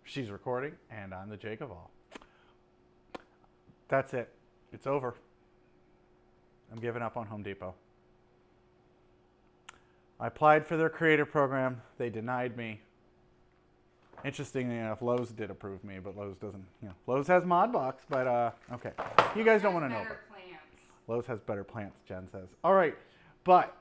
She's recording, and I'm the Jake of all. That's it. It's over. I'm giving up on Home Depot. I applied for their creator program. They denied me. Interestingly enough, Lowe's did approve me, but Lowe's doesn't. You know, Lowe's has Modbox, but okay. You guys don't want to know. Lowe's has better plants, Jen says. All right, but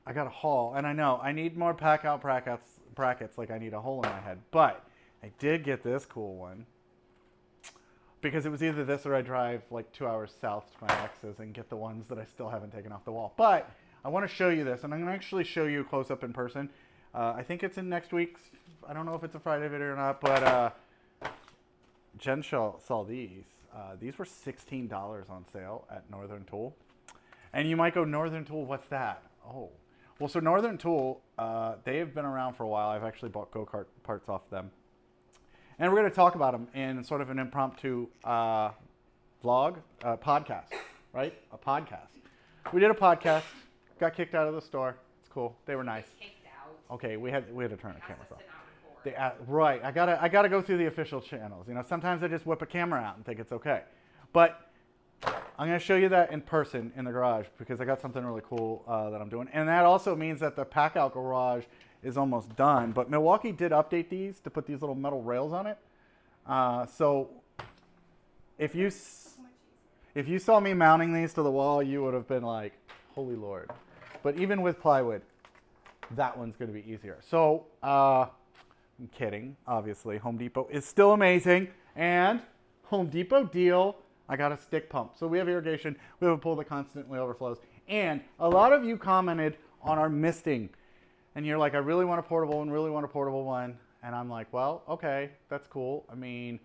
I got a haul, and I know I need more PACKOUT brackets, like I need a hole in my head. But I did get this cool one because it was either this or I drive like 2 hours south to my ex's and get the ones that I still haven't taken off the wall. But I want to show you this, and I'm going to actually show you close up in person. I think it's in next week's. I don't know if it's a Friday video or not, but Jen saw these. These were $16 on sale at Northern Tool. And you might go, Northern Tool, what's that? Oh, well, so Northern Tool, they have been around for a while. I've actually bought go-kart parts off them. And we're going to talk about them in sort of an impromptu vlog, podcast, right? A podcast. We did a podcast, got kicked out of the store. It's cool. They were nice. Kicked out. Okay, we had to turn the cameras off. Right, I gotta go through the official channels. You know, sometimes I just whip a camera out and think it's okay. But I'm gonna show you that in person in the garage because I got something really cool that I'm doing. And that also means that the PACKOUT garage is almost done. But Milwaukee did update these to put these little metal rails on it. So if you saw me mounting these to the wall, you would have been like, holy Lord. But even with plywood, that one's gonna be easier. So I'm kidding, obviously. Home Depot is still amazing. And Home Depot deal, I got a stick pump. So we have irrigation. We have a pool that constantly overflows. And a lot of you commented on our misting. And you're like, I really want a portable and really want a portable one. And I'm like, well, okay, that's cool. I mean,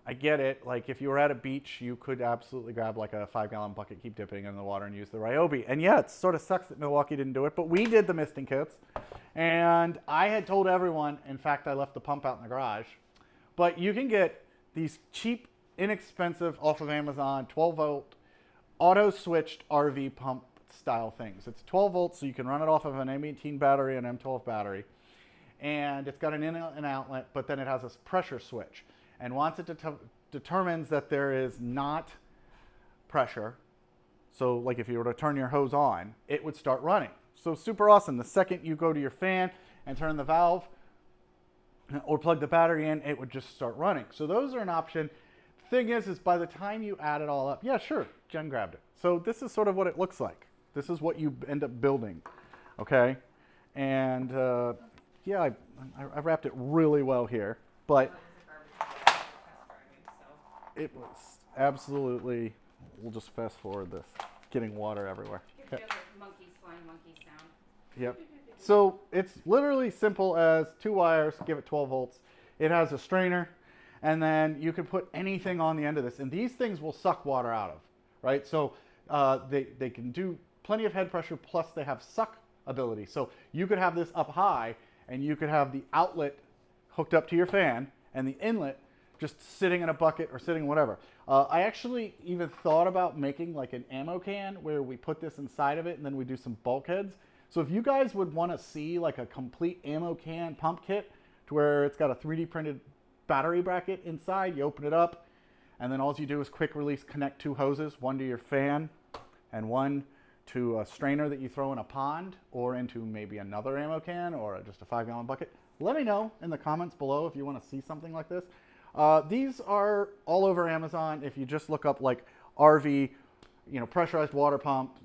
I get it. Like if you were at a beach, you could absolutely grab like a 5-gallon bucket, keep dipping in the water and use the Ryobi. And yeah, it sort of sucks that Milwaukee didn't do it, but we did the misting kits. And I had told everyone, in fact, I left the pump out in the garage, but you can get these cheap, inexpensive off of Amazon, 12-volt, auto-switched RV pump style things. It's 12 volts, so you can run it off of an M18 battery and M12 battery. And it's got an inlet and outlet, but then it has this pressure switch. And once it determines that there is not pressure, so like if you were to turn your hose on, it would start running. So super awesome. The second you go to your fan and turn the valve or plug the battery in, it would just start running. So those are an option. Thing is by the time you add it all up, yeah, sure, Jen grabbed it. So this is sort of what it looks like. This is what you end up building, okay? And yeah, I wrapped it really well here, but it was absolutely, we'll just fast forward this, getting water everywhere. Okay. Monkeys flying monkey sound. Yep. So it's literally simple as 2 wires, give it 12 volts. It has a strainer, and then you can put anything on the end of this. And these things will suck water out of, right? So they can do plenty of head pressure, plus they have suck ability. So you could have this up high, and you could have the outlet hooked up to your fan, and the inlet just sitting in a bucket or sitting whatever. I actually even thought about making like an ammo can where we put this inside of it and then we do some bulkheads. So if you guys would want to see like a complete ammo can pump kit to where it's got a 3D printed battery bracket inside, you open it up and then all you do is quick release connect 2 hoses, one to your fan and one to a strainer that you throw in a pond or into maybe another ammo can or just a 5-gallon bucket. Let me know in the comments below if you want to see something like this. These are all over Amazon. If you just look up like RV, you know, pressurized water pump,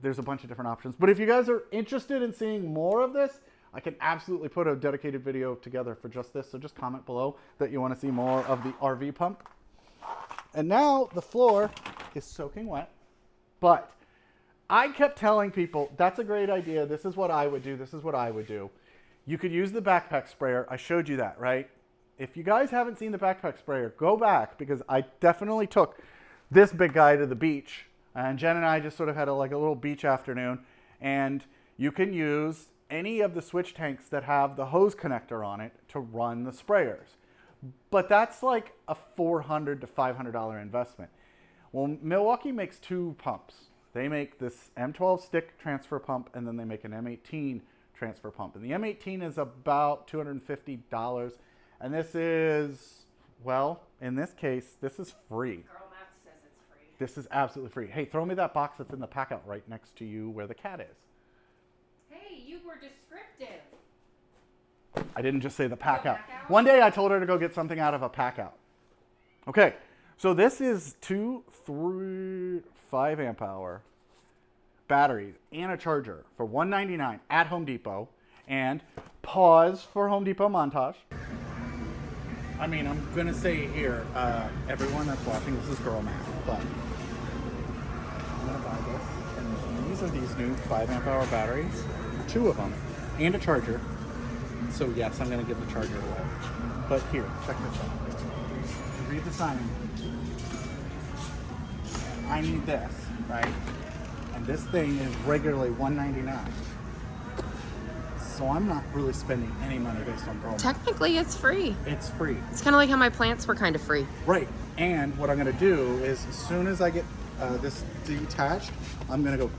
there's a bunch of different options. But if you guys are interested in seeing more of this, I can absolutely put a dedicated video together for just this. So just comment below that you want to see more of the RV pump. And now the floor is soaking wet, but I kept telling people, that's a great idea. This is what I would do. This is what I would do. You could use the backpack sprayer. I showed you that, right? If you guys haven't seen the backpack sprayer, go back because I definitely took this big guy to the beach. And Jen and I just sort of had a little beach afternoon. And you can use any of the switch tanks that have the hose connector on it to run the sprayers. But that's like a $400 to $500 investment. Well, Milwaukee makes 2 pumps. They make this M12 stick transfer pump, and then they make an M18 transfer pump. And the M18 is about $250, And this is, well, in this case, this is free. Girl math says it's free. This is absolutely free. Hey, throw me that box that's in the PACKOUT right next to you where the cat is. Hey, you were descriptive. I didn't just say the PACKOUT. PACKOUT? One day I told her to go get something out of a PACKOUT. Okay, so this is 2, 3, 5 amp hour batteries and a charger for $199 at Home Depot. And pause for Home Depot montage. I mean, I'm gonna say here, everyone that's watching, this is girl math, but I'm gonna buy this. And these are these new 5 amp hour batteries, 2 of them, and a charger. So yes, I'm gonna give the charger away. But here, check this out. Read the sign. I need this, right? And this thing is regularly $199. So I'm not really spending any money based on girl math. Technically, it's free. It's free. It's kind of like how my plants were kind of free. Right. And what I'm going to do is as soon as I get this detached, I'm going to go,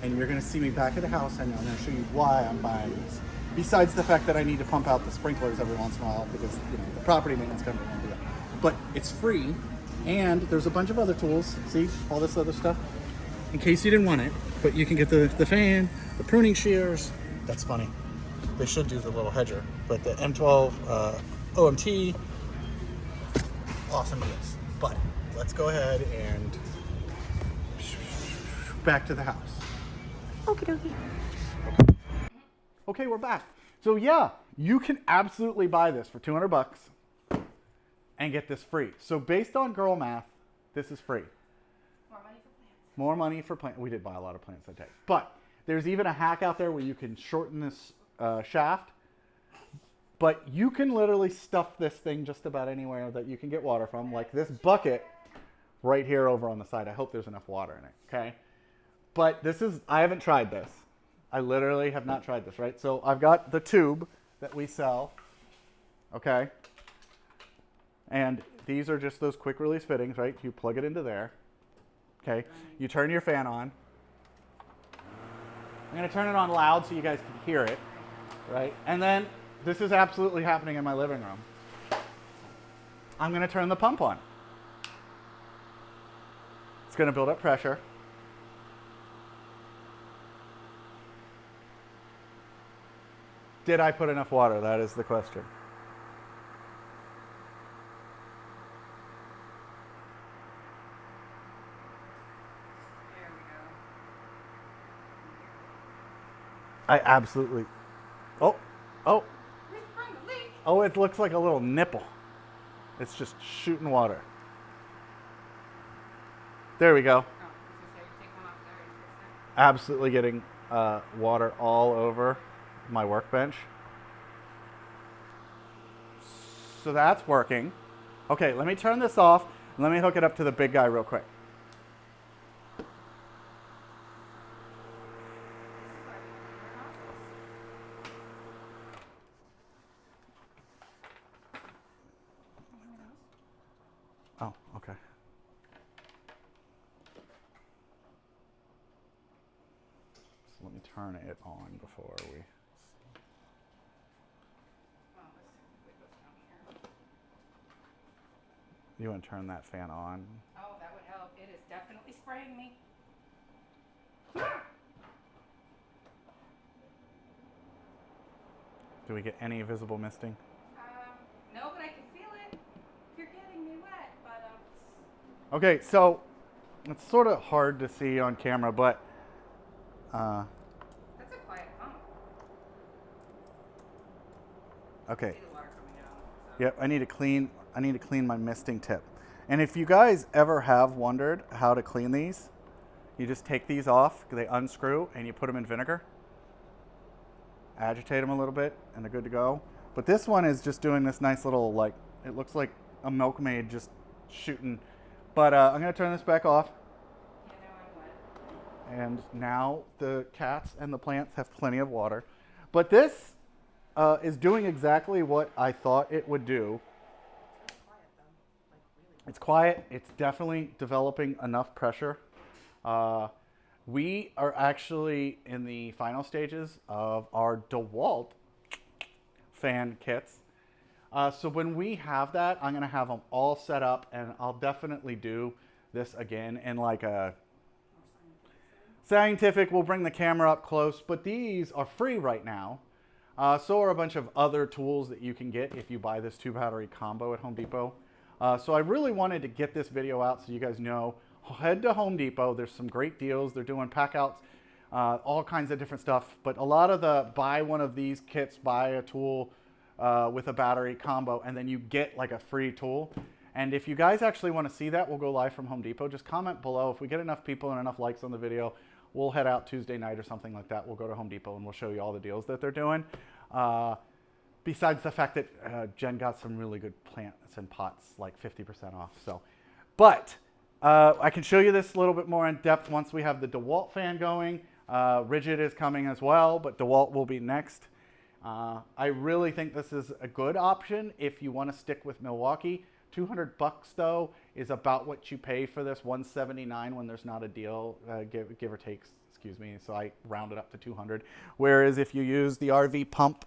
and you're going to see me back at the house, and I'm going to show you why I'm buying these. Besides the fact that I need to pump out the sprinklers every once in a while because the property maintenance company can do that. But it's free, and there's a bunch of other tools. See all this other stuff. In case you didn't want it, but you can get the fan, the pruning shears. That's funny. They should do the little hedger, but the M12 OMT, awesome deals. But let's go ahead and back to the house. Okie dokie. Okay, we're back. So yeah, you can absolutely buy this for $200 and get this free. So based on girl math, this is free. More money for plants. More money for plants. We did buy a lot of plants that day. But there's even a hack out there where you can shorten this shaft. But you can literally stuff this thing just about anywhere that you can get water from. Like this bucket right here over on the side. I hope there's enough water in it, okay? But this is, I haven't tried this. I literally have not tried this, right? So I've got the tube that we sell, okay? And these are just those quick release fittings, right? You plug it into there, okay? You turn your fan on. I'm going to turn it on loud so you guys can hear it, right? And then this is absolutely happening in my living room. I'm going to turn the pump on. It's going to build up pressure. Did I put enough water? That is the question. There we go. I absolutely. Oh. Where's from the leak? Oh, it looks like a little nipple. It's just shooting water. There we go. Oh, I was gonna say, take one off there and fix Absolutely getting water all over my workbench. So that's working. Okay, let me turn this off and let me hook it up to the big guy real quick. Oh, okay. So let me turn it on before we. You want to turn that fan on? Oh, that would help. It is definitely spraying me. Do we get any visible misting? No, but I can feel it. You're getting me wet, but Okay, so it's sort of hard to see on camera, but that's a quiet pump. okay. See the water coming out. So. Yep, I need to clean my misting tip. And if you guys ever have wondered how to clean these, you just take these off, they unscrew, and you put them in vinegar. Agitate them a little bit, and they're good to go. But this one is just doing this nice little, like, it looks like a milkmaid just shooting. But I'm going to turn this back off. Yeah, now I'm wet. And now the cats and the plants have plenty of water. But this is doing exactly what I thought it would do. It's quiet. It's definitely developing enough pressure. We are actually in the final stages of our DeWalt fan kits. So when we have that, I'm gonna have them all set up, and I'll definitely do this again in like a scientific. We'll bring the camera up close, but these are free right now. So are a bunch of other tools that you can get if you buy this 2-battery combo at Home Depot. So I really wanted to get this video out so you guys know. Head to Home Depot. There's some great deals. They're doing packouts, all kinds of different stuff. But a lot of the buy one of these kits, buy a tool with a battery combo, and then you get like a free tool. And if you guys actually want to see that, we'll go live from Home Depot. Just comment below. If we get enough people and enough likes on the video, we'll head out Tuesday night or something like that. We'll go to Home Depot and we'll show you all the deals that they're doing. Besides the fact that Jen got some really good plants and pots, like 50% off. So, but I can show you this a little bit more in depth once we have the DeWalt fan going. Rigid is coming as well, but DeWalt will be next. I really think this is a good option if you want to stick with Milwaukee. $200 though is about what you pay for this. $179 when there's not a deal, give or take. Excuse me. So I rounded up to 200. Whereas if you use the RV pump,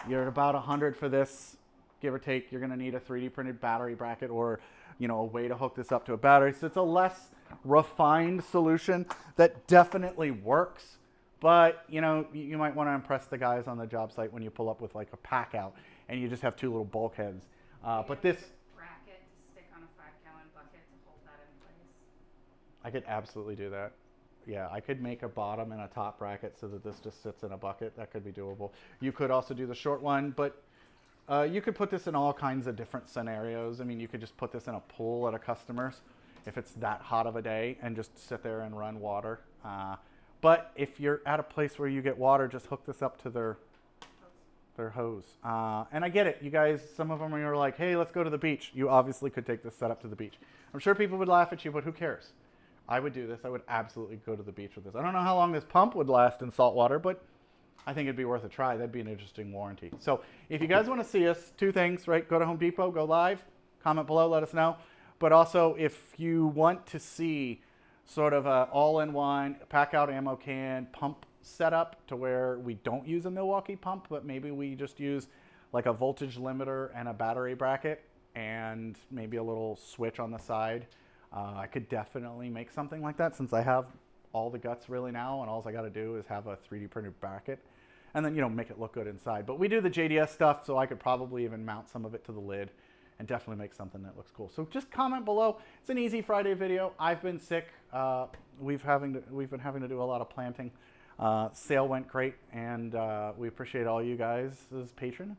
you're at about 100 for this, give or take. You're going to need a 3D printed battery bracket or, you know, a way to hook this up to a battery. So it's a less refined solution that definitely works. But, you know, you might want to impress the guys on the job site when you pull up with like a PACKOUT and you just have 2 little bulkheads. But this bracket to stick on a 5-gallon bucket to hold that in place. I could absolutely do that. Yeah, I could make a bottom and a top bracket so that this just sits in a bucket. That could be doable. You could also do the short one, but you could put this in all kinds of different scenarios. I mean, you could just put this in a pool at a customer's if it's that hot of a day and just sit there and run water. But if you're at a place where you get water, just hook this up to their hose. And I get it. You guys, some of them are like, hey, let's go to the beach. You obviously could take this setup to the beach. I'm sure people would laugh at you, but who cares? I would do this. I would absolutely go to the beach with this. I don't know how long this pump would last in salt water, but I think it'd be worth a try. That'd be an interesting warranty. So if you guys want to see us, 2 things, right? Go to Home Depot, go live, comment below, let us know. But also if you want to see sort of a all-in-one PACKOUT ammo can pump setup to where we don't use a Milwaukee pump, but maybe we just use like a voltage limiter and a battery bracket and maybe a little switch on the side. I could definitely make something like that since I have all the guts really now, and all I got to do is have a 3D printed bracket and then, you know, make it look good inside. But we do the JDS stuff, so I could probably even mount some of it to the lid and definitely make something that looks cool. So just comment below. It's an easy Friday video. I've been sick. We've been having to do a lot of planting. Sale went great, and we appreciate all you guys' patronism.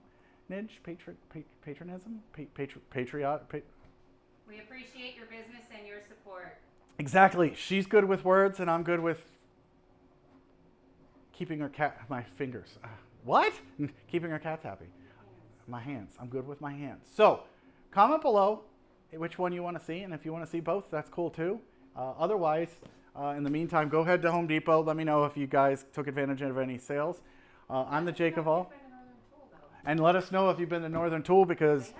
We appreciate your business and your support. Exactly. She's good with words, and I'm good with keeping her my fingers. What? Keeping her cats happy. My hands. I'm good with my hands. So comment below which one you want to see, and if you want to see both, that's cool too. Otherwise, in the meantime, go ahead to Home Depot. Let me know if you guys took advantage of any sales. I'm the Jakeofall. And let us know if you've been to Northern Tool, because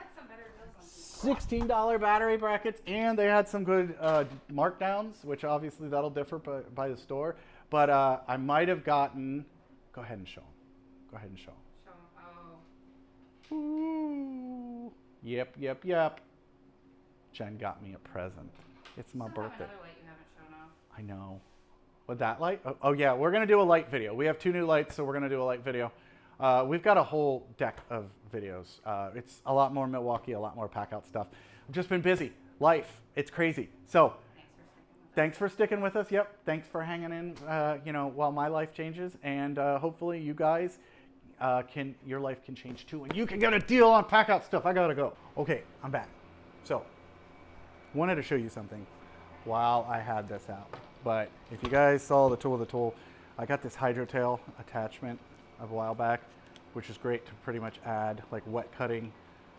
$16 battery brackets, and they had some good markdowns, which obviously that'll differ by the store. But I might have gotten, go ahead and show them. Go ahead and show them. Oh. Ooh. Yep. Jen got me a present. It's my birthday. Another light you haven't shown off. I know. With that light? Oh yeah, we're going to do a light video. We have 2 new lights, so we're going to do a light video. We've got a whole deck of videos. It's a lot more Milwaukee, a lot more PACKOUT stuff. I've just been busy. Life. It's crazy. So thanks for sticking with us. Yep. Thanks for hanging in, you know, while my life changes. And hopefully you guys your life can change too. And you can get a deal on PACKOUT stuff. I got to go. Okay, I'm back. So wanted to show you something while I had this out. But if you guys saw the tool, I got this hydro tail attachment a while back, which is great to pretty much add like wet cutting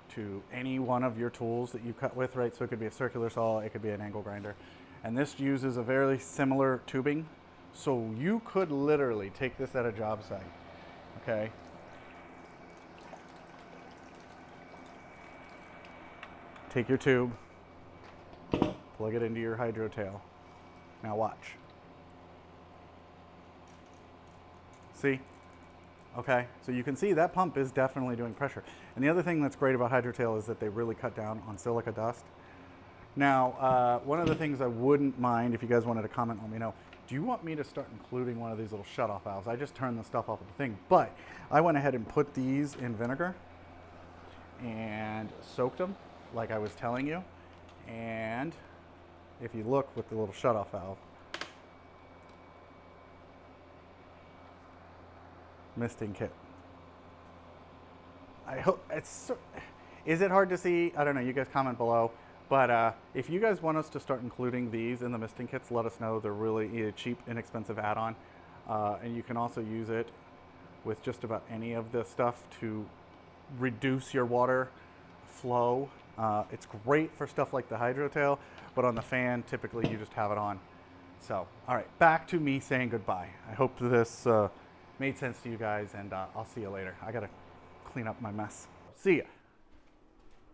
to any one of your tools that you cut with, right? So it could be a circular saw, it could be an angle grinder. And this uses a very similar tubing. So you could literally take this at a job site, okay? Take your tube, plug it into your hydro tail. Now watch. See? Okay, so you can see that pump is definitely doing pressure. And the other thing that's great about Hydrotail is that they really cut down on silica dust. Now, one of the things I wouldn't mind if you guys wanted to comment, let me know. Do you want me to start including one of these little shutoff valves? I just turned the stuff off of the thing, but I went ahead and put these in vinegar and soaked them like I was telling you. And if you look with the little shutoff valve, misting kit. I hope it's, is it hard to see? I don't know, you guys comment below. But if you guys want us to start including these in the misting kits, let us know. They're really a cheap, inexpensive add-on. And you can also use it with just about any of the stuff to reduce your water flow. It's great for stuff like the Hydrotail, but on the fan, typically you just have it on. So, all right, back to me saying goodbye. I hope this made sense to you guys, and I'll see you later. I gotta clean up my mess. See ya.